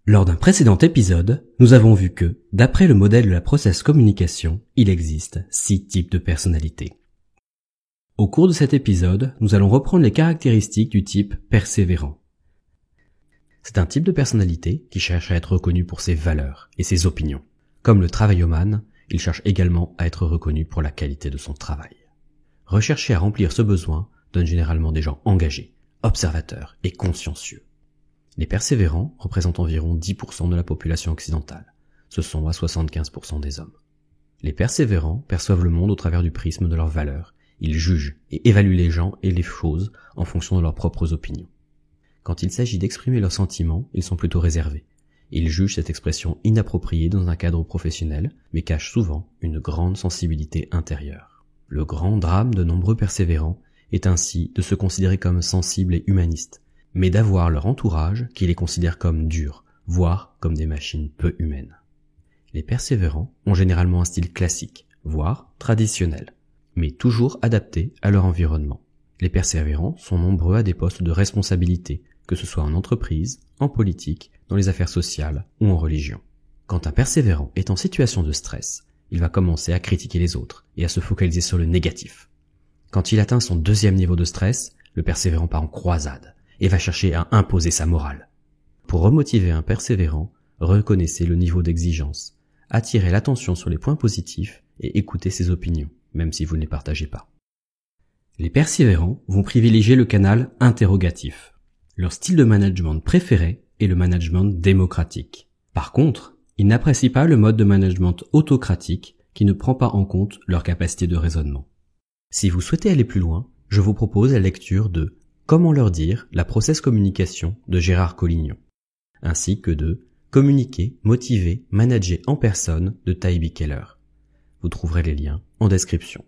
Lors d'un précédent épisode, nous avons vu que, d'après le modèle de la process communication, il existe 6 types de personnalités. Au cours de cet épisode, nous allons reprendre les caractéristiques du type persévérant. C'est un type de personnalité qui cherche à être reconnu pour ses valeurs et ses opinions. Comme le travaillomane, il cherche également à être reconnu pour la qualité de son travail. Rechercher à remplir ce besoin donne généralement des gens engagés, observateurs et consciencieux. Les persévérants représentent environ 10% de la population occidentale. Ce sont à 75% des hommes. Les persévérants perçoivent le monde au travers du prisme de leurs valeurs. Ils jugent et évaluent les gens et les choses en fonction de leurs propres opinions. Quand il s'agit d'exprimer leurs sentiments, ils sont plutôt réservés. Ils jugent cette expression inappropriée dans un cadre professionnel, mais cachent souvent une grande sensibilité intérieure. Le grand drame de nombreux persévérants est ainsi de se considérer comme sensibles et humanistes, mais d'avoir leur entourage qui les considère comme durs, voire comme des machines peu humaines. Les persévérants ont généralement un style classique, voire traditionnel, mais toujours adapté à leur environnement. Les persévérants sont nombreux à des postes de responsabilité, que ce soit en entreprise, en politique, dans les affaires sociales ou en religion. Quand un persévérant est en situation de stress, il va commencer à critiquer les autres et à se focaliser sur le négatif. Quand il atteint son 2e niveau de stress, le persévérant part en croisade et va chercher à imposer sa morale. Pour remotiver un persévérant, reconnaissez le niveau d'exigence, attirez l'attention sur les points positifs et écoutez ses opinions, même si vous ne les partagez pas. Les persévérants vont privilégier le canal interrogatif. Leur style de management préféré est le management démocratique. Par contre, ils n'apprécient pas le mode de management autocratique qui ne prend pas en compte leur capacité de raisonnement. Si vous souhaitez aller plus loin, je vous propose la lecture de Comment leur dire la process communication de Gérard Collignon, ainsi que de Communiquer, motiver, manager en personne de Taibi Keller. Vous trouverez les liens en description.